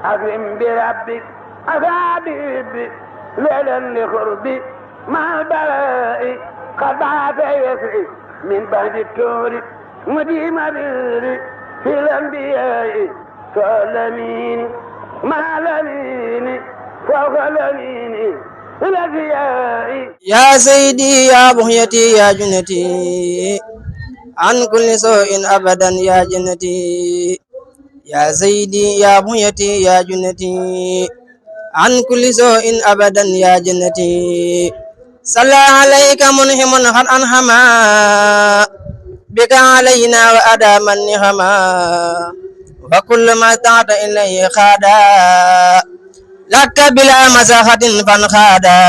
أكرم بربك أصابي ليلا لقربي مع البلاء قد بعث يسري من بعد الكور مديم بيري في الأنبياء فالأمين مع الأمين فوق الأمين الأنبياء. يا سيدي يا بغيتي يا جنتي عن كل سوء أبدا يا جنتي. يا سيدي يا بغيتي يا جنتي عن كل سوء أبدا يا جنتي. صلى عليك منهم قد أنهما بك علينا وأدام النهما وكل ما تعت إليه خادا لك بلا مساحة فانخادا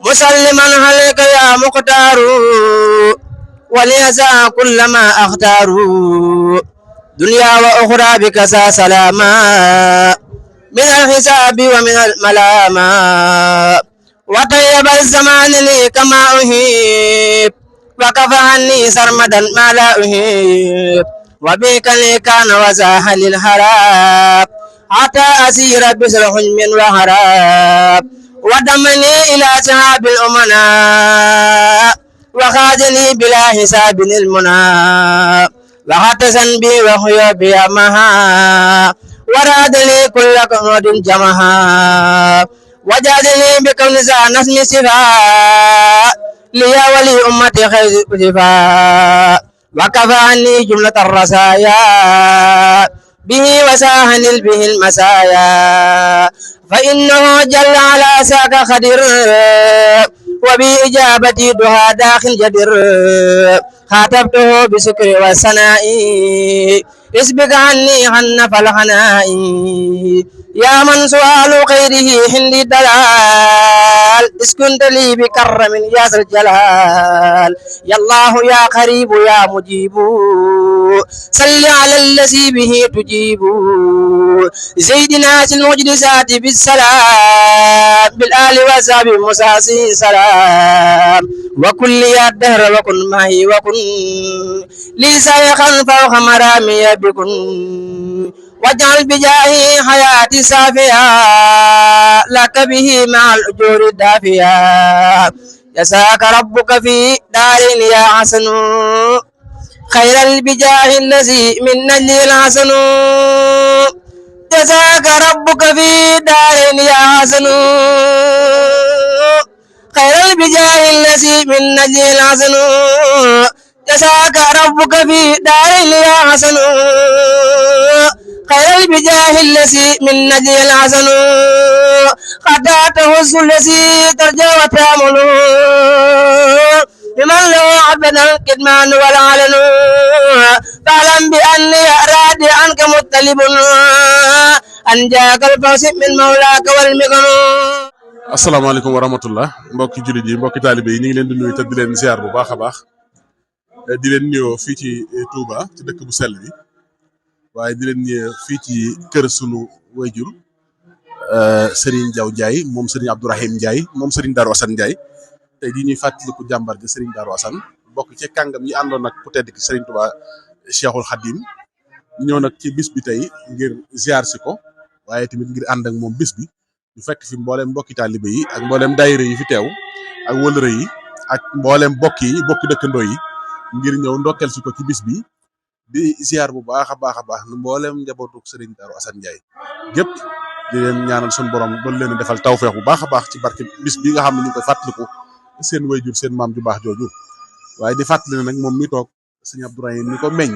مسلما عليك يا مختار وليسع كل ما أختار دنيا وأخرى بك سلاما من الحساب ومن الملامة وطيب الزمان لي كما أهيب وكفى عني سرمدا ما لا أهيب وبك لي كان وزاح للهراب حتى أسير بسر حلم وهراب ودمني إلى شهاب الأمناء وخاذني بلا حساب المنى وحتسن بي وخيوبي مها وراد لي كل قمود جمها وجادني بكم نساء نسم صفاء لي ولي أمتي خير صفاء وكفى عني جملة الرسايا به وساهن به المسايا فإنه جل على ساك خدر وبإجابتي دها داخل جدر خاطبته بسكر والسناء اسبق عني حن فالحناء يا من سؤال خيره حل دلال اسكنت لي بكرم يا ذا الجلال يا الله يا قريب يا مجيب صل على الذي به تجيب زيدنا المجلسات بالسلام بالآل وصحب مساسي سلام وكل يا الدهر وكن معي وكن لي سيخا فوق مرامي بكن واجعل بجاهي حياتي صافية لك به مع الأجور الدافية جزاك ربك في دار يا حسن خير البجاه الذي من نجل الحسن جزاك ربك في دار يا حسن خير البجاه الذي من نجل الحسن جزاك ربك في دار يا حسن خير البجاه الذي من نجل الحسن خدعته الذي ترجى وتامل بمن له عبدا الكدمان والعلن فاعلم بأني أرادي عنك مطلب أن جاك الفوز من مولاك والمغن. asalaamaaleykum wa rahmatullah mbokki jullit yi mbokki taalibe yi ñu ngi leen di nuyu te di leen ziar bu baax a baax di leen nuyoo fii ci Touba ci dëkk bu sell bi waaye di leen nuyoo fii ci kër sunu wayjur Serigne Diaw Ndiaye moom Serigne Abdourahim Ndiaye moom Serigne Darou Assane Ndiaye tey jii ñuy fàttaliku jàmbar gi Serigne Darou Assane bokk ci kàngam yi àndoon nag ku tedd ki Serigne Touba Cheikhul Khadim ñëw nag ci bis bi tey ngir ziar si ko waaye tamit ngir ànd ak moom bis bi ñu fekk fi mboolem mbokki taalibe yi ak mboolem daayira yi fi teew ak wëlëre yi ak mboolem bokki dëkkandoo yi ngir ñëw ndokkeel si ko ci bis bi di ziar bu baax a baax mboolem njabootu Serigne Darou Assane Ndiaye gépp di leen ñaanal suñu borom doon leen defal tawfeex bu baax a baax ci barke bis bi nga xam ne ñu ngi koy fàttaliku seen wayjur seen maam ju baax jooju waaye di fàttali ne nag moom mi toog sëñ Abdourahim mi ko meññ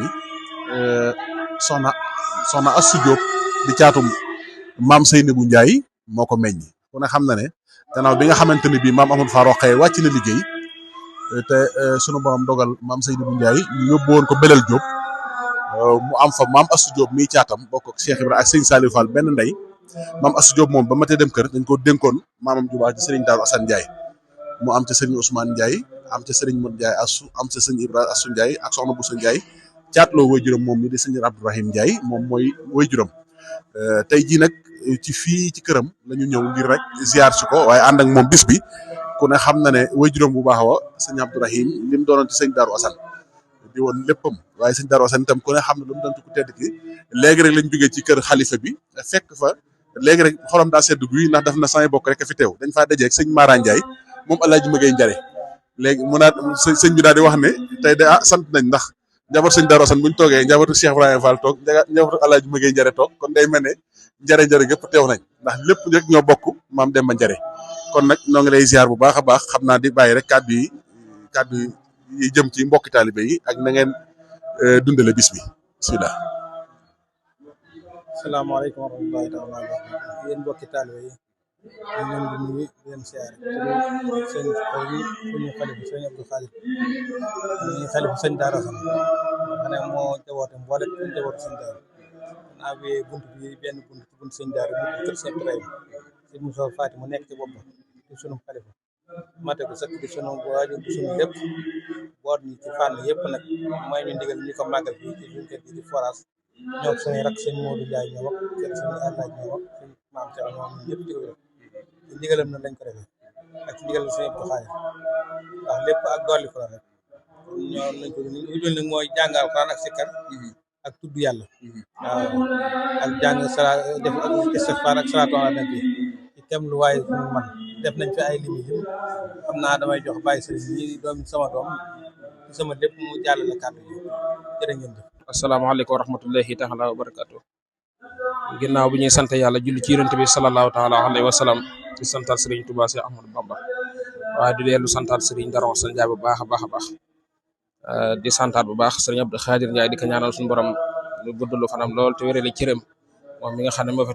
soxna Astou Diop di caatum maam Seynabou Ndiaye moo ko meññ ku ne xam na ne gannaaw bi nga xamante ne bii maam Amadou Farokh wàcc na liggéey te sunu borom dogal maam Seynabou Ndiaye ñu yóbbu woon ko Belel Diop mu am fa maam Astou Diop mi caatam bokk ak Cheikh Ibrahima ak sëñ Saliou Fall benn ndey maam Astou Diop moom ba matee dem kër dañ ko dénkoon maamam ju baax ci Serigne Darou Assane Ndiaye mu am ca Serigne Ousmane Ndiaye am ca Serigne Modou Ndiaye am ca sëñ Ibrahima Astou Ndiaye ak soxna Boussa Ndiaye caatloo waajuram moom mi di sëñ Abdourahim Ndiaye moom mooy waajuram tey jii nag ci fii ci këram la ñu ñëw ngir rek ziar si ko waaye ànd ak moom bis bi ku ne xam na ne waajuram bu baax wa sëñ Abdourahim lim doonoon ci sëñ Darou Assane di woon léppam waaye sëñ Darou Assane itam ku ne xam ne lu mu doon ku tedd ki léegi rek lañ jógee ci kër xalifa bi fekk fa léegi rek xolam daa sedd guy ndax daf na samay bokk rek a fi teew dañ faa dajee ak sëñ Mara Ndiaye moom Alaaji Magay Njare léegi mu naat sëñ bi daal di wax ne tey de sant nañ ndax njaboot sëñ Darou Assane buñ toogee njabootu Cheikh Ibrahima Fall toog njabootu Alaaji Magay Njare toog kon day mel ne njare gépp teew nañ ndax lépp rek ñoo bokk maam Demba Njare kon nag noo ngi lay ziar bu baax a baax xam naa di bàyyi rek kàddu yi jëm ci mbokki taalibe yi ak na ngeen dundale bis bi bismillah. Asalaamaaleykum wa rahmatullahi taala wa barakatuh yéen mbokki taalibe yi ñu leen di nuyu di leen siyaare sëñ suñu xalifa sëñ Abdou Khadir ñu xalifa sëñ Darou Assane xam ne moo jaboote mboole ñu jaboote sëñ Darou naa bi bunt bi benn bunt sëñ Darou bu kër sëñ Ibrahima sëñ Moussa Fati mu nekk ci bopp di sunu xalifa mate ko sëkk di sunu waajur di sunu lépp boot ñi ci fànn yëpp nag mooy ñu ndigal ñu ko màggal fii ci suñu kër gi di forage ñoo suñu rak sëñ Modou Ndiaye ñoo wax kër sëñ Allaaj ñoo wax sëñ maam Cheikh ñoom ñëpp di ko def ci ndigalam na lañ ko defee ak ci ndigal sëñ Abdou Khadir ndax lépp ak dolli ko la rek ñoo nañ ko ñu jël nag mooy jàngal Alxuraan ak sikkar ak tudd yàlla waaw ak jàng sala def ak istighfar ak salaatu ala nabi ci kem lu waaye fu man def nañ fi ay limi yi xam naa damay jox bàyyi sëriñ ñi doom sama doom ci sama lépp mu jàll la kàddu yi jërë ngeen jëf. asalaamaaleykum wa rahmatullahi taala wa barakatu ginnaaw bi ñuy sant yàlla julli ci yonent bi sallallahu taala alayhi wa sallam di santal sëriñ Touba Cheikh Ahmadou Bamba waaye di dellu santal sëriñ Darou Assane Ndiaye bu baax a baax a baax di santaat bu baax sëriñ Abdou Khadir Ndiaye di ko ñaanal suñu borom lu buddalu fanam lool te wérali cërëm moom mi nga xam ne moo fi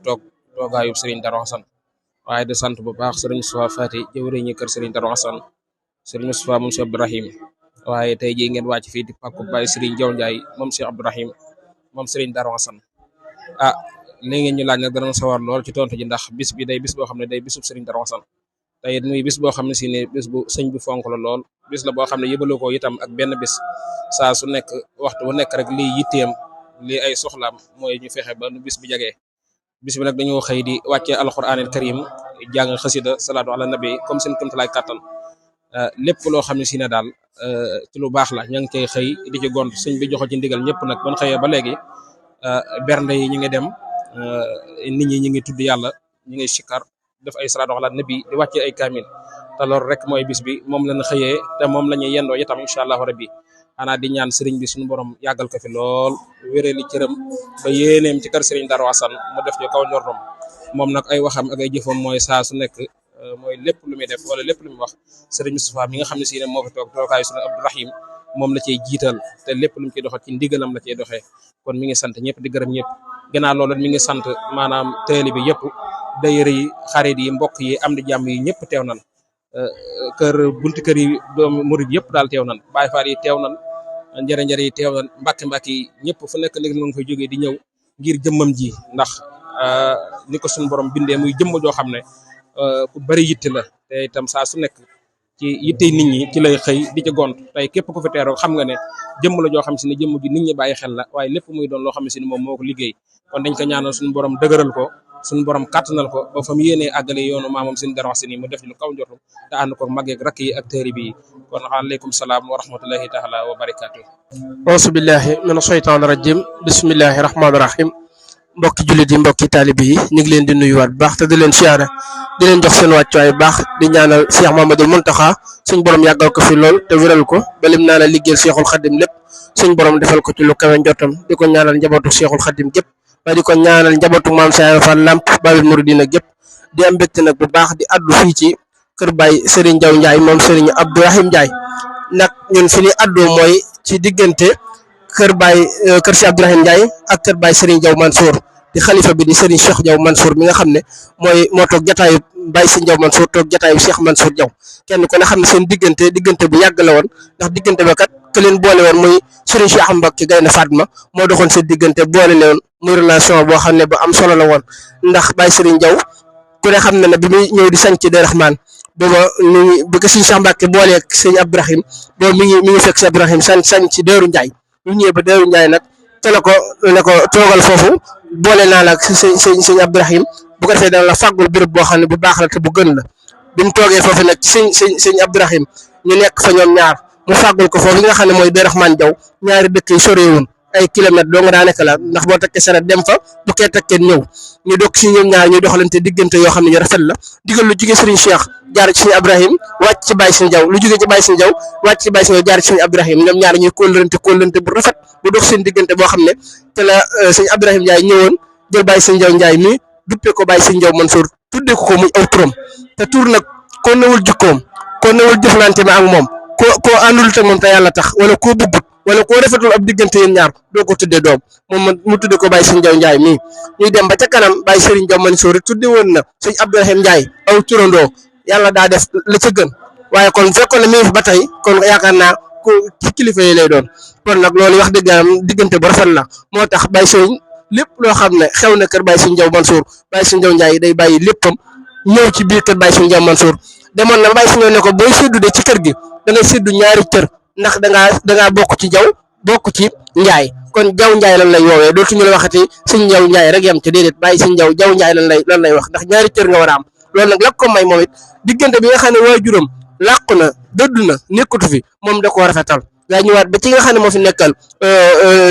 toogaayub sëriñ Darou Assane waaye di sant bu baax sëriñ Moustapha Fati jëwriñu kër sëriñ Darou Assane sëriñ Moustapha moom Cheikh Abdourahim waaye tey jii ngeen wàcc fii di pàkku Baye Serigne Diaw Ndiaye moom Cheikh Abdourahim moom Serigne Darou Assane li ngeen ñu laaj nag danañ sawar lool ci tontu ji ndax bis bi day bis boo xam ne day bisub Serigne Darou Assane te it muy bis boo xam ne si ne bis bu sëñ bi fonk la lool bis la boo xam ne yëbaloo ko itam ak benn bis saa su nekk waxtu bu nekk rek lii yitteem lii ay soxlaam mooy ñu fexe ba nu bis bi jagee bis bi nag dañoo xëy di wàccee alquranil karim jàng xasida salaatu ala nabi comme seen kéemtalaay kàttan lépp loo xam ne si ne daal ci lu baax la ña ngi koy xëy di ci gont sëñ bi joxe ci ndigal ñëpp nag ban xëyee ba léegi bernde yi ñu ngi dem nit ñi ñu ngi tudd yàlla ñu ngi sikkar def ay salaatu ala nabi di wàccee ay kaamil te loolu rek mooy bis bi moom lañ xëyee te moom la ñuy yendoo itam incha allahu rabbi xanaa di ñaan sëriñ bi suñu borom yàggal ko fi lool wéreeli cëram ba yéeneem ci kër sëriñ Darou Assane mu def ci kaw njortom moom nag ay waxam ak ay jëfam mooy saa su nekk mooy lépp lu muy def wala lépp lu muy wax sëriñ Moustapha mi nga xam ne si ne moo fi toogaayu sunu Abdourahim moom la cay jiital te lépp lu mu ciy doxal ci ndigalam la cay doxee kon mi ngi sant ñëpp di gërëm ñëpp gannaaw loolu mi ngi sant maanaam teeli bi yëpp dayër yi xarit yi mbokk yi am di jàmm yi ñëpp teew nan bunti kër yi doomu murid yëpp daal teew nan Baay Faal yi teew nan njëre yi teew nan mbàkk yi ñëpp fu nekk léegi nga koy jógee di ñëw ngir jëmmam ji ndax ni ko suñu borom bindee muy jëmm joo xam ne ku bari yitte la te itam saa su nekk ci yitte nit ñi ci lay xëy di ci gont tey képp ku fi teeroo xam nga ne jëmm la joo xam si ne jëmm ji nit ñi bàyyi xel la waaye lépp muy doon loo xam si ne moom moo ko liggéey kon dañ ko ñaanal suñu borom dëgëral ko suñu borom kàttanal ko ba fa mu yéenee àggale yoonu maamam seen Darou Assane mu def lu kaw njortu te ànd ko maggeeg rakk yi ak tëri bi kon aleykum salaam wa rahmatullahi taala wa barakaatu. auzu billahi mina shaytaani rajim bismillahi rahmaani rahim mbokki jullit yi mbokki taalibe yi ñu ngi leen di nuyuwaat bu baax te di leen siyaare di leen jox seen wàccuwaay bu baax di ñaanal Cheikh Mamadou Mountakha suñ borom yàggal ko fi lool te wéral ko ba lim naa la liggéeyal Cheikhul Khadim lépp suñ borom defal ko ci lu kawe njottam di ko ñaanal njabootu Cheikhul Khadim gépp waaye di ko ñaanal njabootu maam Cheikh Fall Lamp Babil Mouridina gépp di am mbégte nag bu baax di addu fii ci kër Baye Serigne Diaw Ndiaye moom Serigne Abdourahim Ndiaye nag ñun fi ñuy addoo mooy ci diggante kër Cheikh Abdourahim Ndiaye ak kër Baye Serigne Diaw Mansour di xalifa bi di Serigne Cheikh Diaw Mansour mi nga xam ne moo toog jataayu Baye Serigne Diaw Mansour toog jataayu Cheikh Mansour Diaw kenn ku ne xam ne seen diggante bu yàgg la woon ndax diggante ba kat ke leen boole woon muy Serigne Cheikh Mbacké Gaynde Fatma moo doxoon seen diggante boole leen muy relation boo xam ne bu am solo la woon ndax Baye Serigne Diaw ku ne xam ne ne bi muy ñëw di sanc Daaru Rahman booba bi ko Serigne Cheikh Mbacké boolee ak Serigne Abdourahim booba mi ngi fekk Serigne Abdourahim sanc ci Daaru Ndiaye ñu ñëwee ba Daaru Ndiaye nag te la ko toogal foofu boole naa la ak sëñ Abdourahim bu ko defee dana la fàggul béréb boo xam ne bu baax la te bu gën la bi mu toogee foofu nag ci sëñ Abdourahim ñu nekk fa ñoom ñaar mu fàggul ko foofu li nga xam ne mooy Abdourahmane Diaw ñaari dëkk yi soreewun ay kilomètres doo nga daa nekk la ndax boo takkee saret dem fa bu kee takkee ñëw ñu dokk si ñoom ñaar ñu doxalante diggante yoo xam ne ñu rafet la digal lu jógee Serigne Cheikh jaar ci Serigne Ibrahim wàcc ci Baye Serigne Diaw lu jógee ci Baye Serigne Diaw wàcc ci Baye Serigne Diaw jaar ci Serigne Ibrahim ñoom ñaar ñuy kóllërante bu rafet bu dox seen diggante boo xam ne te la Serigne Ibrahim Ndiaye ñëwoon jël Baye Serigne Diaw Ndiaye mi duppe ko Baye Serigne Diaw Mansour tudde ko muy aw turam te tur nag ko newul jikkoom ko newul jëflante ma ak moom ko àndul te moom te yàlla tax wala koo bëggut wala koo rafetul ab diggante yéen ñaar doo ko tuddee doom moom mu tudde ko Baye Serigne Diaw Ndiaye mii ñuy dem ba ca kanam Baye Serigne Diaw Mansour rek tudde woon na Serigne Abdourahim Ndiaye aw turandoo yàlla daa def la ca gën waaye kon fekkoon ne mi ngi fi ba tey kon yaakaar naa ku ci kilifa yi lay doon kon nag loolu wax dëgg yàlla diggante bu rafet la moo tax Baye Serigne lépp loo xam ne xew na kër Baye Serigne Diaw Mansour Baye Serigne Diaw Ndiaye day bàyyi léppam ñëw ci biir kër Baye Serigne Diaw Mansour demoon na Baye Serigne ne ko booy séddu de ci kër gi da ngay séddu ñaari cër ndax dangaa bokk ci Diaw bokk ci Ndiaye kon Diaw Ndiaye lan lay woowee dootuñu la waxati Serigne Diaw Ndiaye rek yam ci déedéet bàyyi Serigne Diaw Ndiaye lan lay wax ndax ñaari cër nga war a am loolu nag la ko may moom it diggante bi nga xam ne waajuram làqu na dëdd na nekkatu fi moom da koo rafetal daa ñëwaat ba ci nga xam ne moo fi nekkal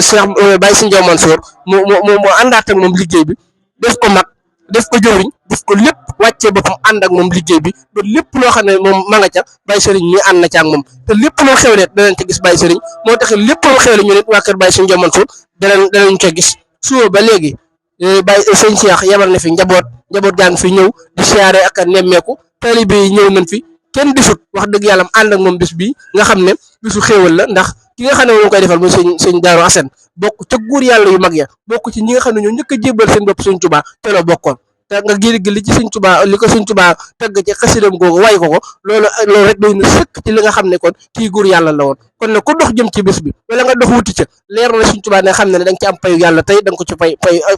Cheikh Baye Serigne Diaw Mansour mu àndaat ak moom liggéey bi def ko mag def ko jëwriñ def ko lépp wàccee boppam ànd ak moom liggéey bi ba lépp loo xam ne moom ma nga ca Baye Serigne ñu ànd na ca ak moom te lépp loo xewle danañ ca gis Baye Serigne moo tax lépp loo xewle ñu nit waa kër Baye Serigne Diaw Mansour danañ ca gis suba ba léegi Baye Serigne Cheikh yabal na fi njaboot gaa ngi fi ñëw di siyaare ak a nemmeeku taalibe yi ñëw nañ fi kenn defut wax dëgg yàlla ànd ak moom bis bi nga xam ne bisu xéewal la ndax ki nga xam ne moom koy defal mooy sëñ Daaru Asan bokk ca góor yàlla yu mag ya bokk ci ñi nga xam ne ñoo njëkk a jébbal seen bopp sëñ Tuubaa te la bokkoon te nga gii li ci sëñ Tuubaa li ko sëñ Tuubaa tagg ci xasidam googu way ko loolu rek doy na sëkk ci li nga xam ne kon kii góor yàlla la woon kon nag ku dox jëm ci bés bi wala nga dox wuti ca leer na sëñ Tuubaa ne xam ne da nga ci am payu yàlla tey da nga ko ci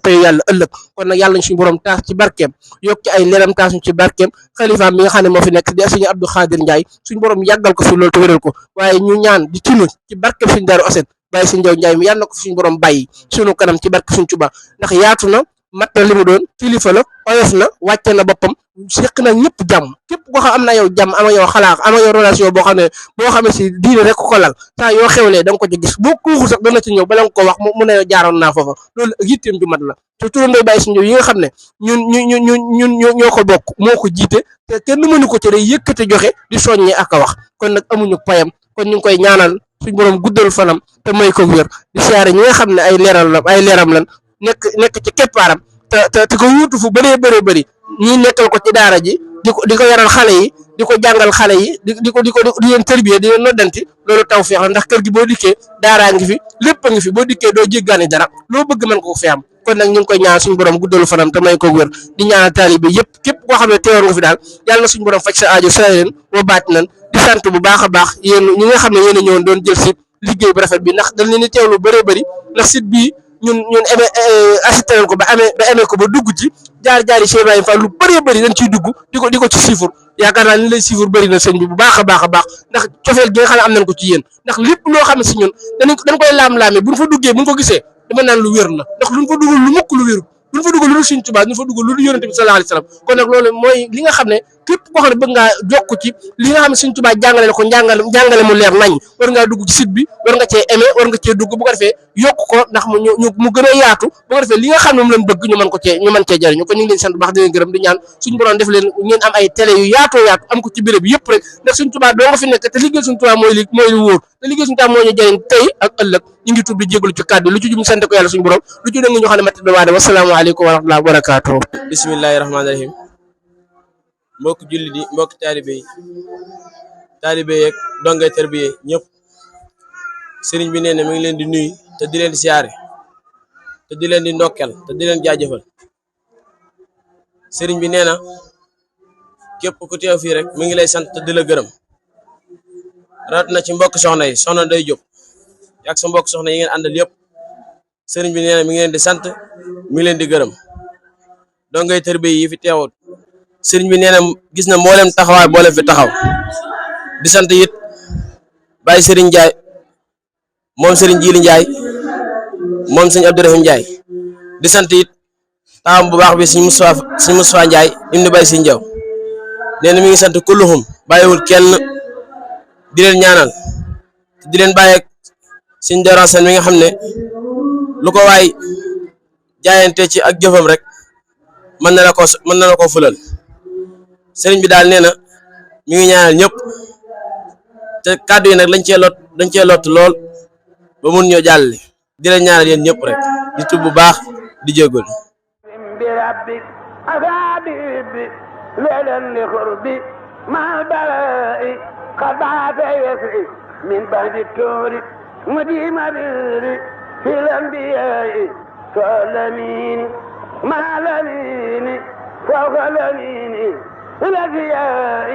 payu yàlla ëllëg kon nag yàlla ñu suñu borom taas ci barkeem yokk ci ay leeram taas ñu ci barkeem xalifaam mi nga xam ne moo fi nekk di sëñ Abdou Khadir Ndiaye suñu borom yàggal ko fi loolu te wéral ko waaye ñu ñaan di tinu ci barkeem sëñ Daaru Asan Baye Serigne Diaw Ndiaye mi yàlla na ko fi suñu borom bàyyi suñu kanam ci barke suñ Tuubaa ndax yaatu na mat na li mu doon kilifa la oyof na wàcce na boppam seq na ñëpp jàmm képp koo xam am na yow jàmm ama yow xalaat ama yow relation boo xam ne si diine rek ko lal saa yoo xewlee da nga ko ci gis boo kuuxu sax dana ci ñëw bala nga ko wax mu ne jaaroon naa foofa loolu yitteem ju mat la te turandoo Baye Serigne Diaw yi nga xam ne ñun ñoo ko bokk moo ko jiite te kenn mënu ko ci day yëkkate joxe di soññee ak a wax kon nag amuñu payam kon ñu ngi koy ñaanal suñ borom guddal fanam te may ko wér di siyaare ñi nga xam ne ay leeram lan nekk ci keppaaram te ko wuutu fu bëri ñi nekkal ko ci daara ji di ko yaral xale yi di ko jàngal xale yi di leen tërbiye di leen noddanti loolu tawfeex la ndax kër gi boo dikkee daaraa ngi fi lépp a ngi fi boo dikkee doo jéggaani dara loo bëgg mën ko fi am kon nag ñu ngi koy ñaan suñu borom guddalu fanam te may ko wér di ñaanal taalibe yëpp képp koo xam ne teewoon nga fi daal yàlla na suñu borom faj sa aajo sa leen wa baat nan di sant bu baax a baax yéen ñi nga xam ne yéen a ñëwoon doon jël si liggéey bu rafet bi ndax dañ leen di teewlu bëri ndax site bii ñun assisté nañ ko ba amee ko ba dugg ci jaar-jaari Cheikh Ibrahima Fall lu bëri dañ ciy dugg di ko ci siifur yaakaar naa ni lay siifur bëri na sëñ bi bu baax a baax ndax cofeel gi nga xam ne am nañ ko ci yéen ndax lépp loo xam ne si ñun dañ koy laam-laamee buñ fa duggee buñ ko gisee dama naan lu wér la ndax luñ fa dugal lu mukk lu wéru luñ fa dugal lu Sëñ Tuubaa luñ fa dugal lu Yonent bi sallallahu alayhi wasallam kon nag loolu mooy li nga xam ne képp koo xam ne bëgg ngaa jokk ci li nga xam ne Sëñ Tuubaa jàngale ko njàngale mu leer nañ war ngaa dugg ci site bi war nga cee aimé war nga cee dugg bu ko defee yokk ko ndax mu gën a yaatu bu ko defee li nga xam ne moom lañ bëgg ñu mën cee jëriñu kon ñu ngi leen sant bu baax di leen gërëm di ñaan suñu borom def leen ngeen am ay télé yu yaatoo yaatu am ko ci béréb yëpp rek ndax Sëñ Tuubaa doo nga fi nekk te liggéey Sëñ Tuubaa mooy lu wóor te liggéey Sëñ Tuubaa moo ñu jëriñ tey ak ëllëg ñu ngi tudd di jégalu ci kàddu lu ci jum sant ko yàlla suñu borom lu ci dëng ñu xam ne mat dowaade wassalaamu aleykum wa rahmatullahi wa barakatuh bismillahi rahmaani rahim mbokk julli di mbokk taalibe yeeg dongay tarbiye ñëpp sëriñ bi nee na mi ngi leen di nuyu te di leen di siyaare te di leen di ndokkel te di leen jaajëfal sëriñ bi nee na képp ku teew fii rek mi ngi lay sant te di la gërëm rawat na ci mbokk soxna yi soxna day jóg ak sa mbokk soxna yi ngeen àndal yëpp sëriñ bi nee na mi ngi leen di sant mi ngi leen di gërëm dongay tarbiye yi fi teewut sëriñ bi nee na gis na mboolem taxawaay boole fi taxaw di sant it Baye Serigne Ndiaye moom Serigne Jili Ndiaye moom sëñ Abdourahim Ndiaye di sant it taawam bu baax bi sëñ Moustapha Ndiaye ibnu Baye Serigne Diaw nee na mi ngi sant kulluhum bàyyiwul kenn di leen ñaanal di leen bàyyeeg Sëñ Darou Assane mi nga xam ne lu ko waay jaayante ci ak jëfam rek mën na la ko fulal sëriñ bi daal nee na mi ngi ñaanal ñëpp te kàddu yi nag dañ cee lot lool ba mun ñoo jàllale di leen ñaanal yéen ñëpp rek di tub bu baax di jéggul فوق الأمين الأنبياء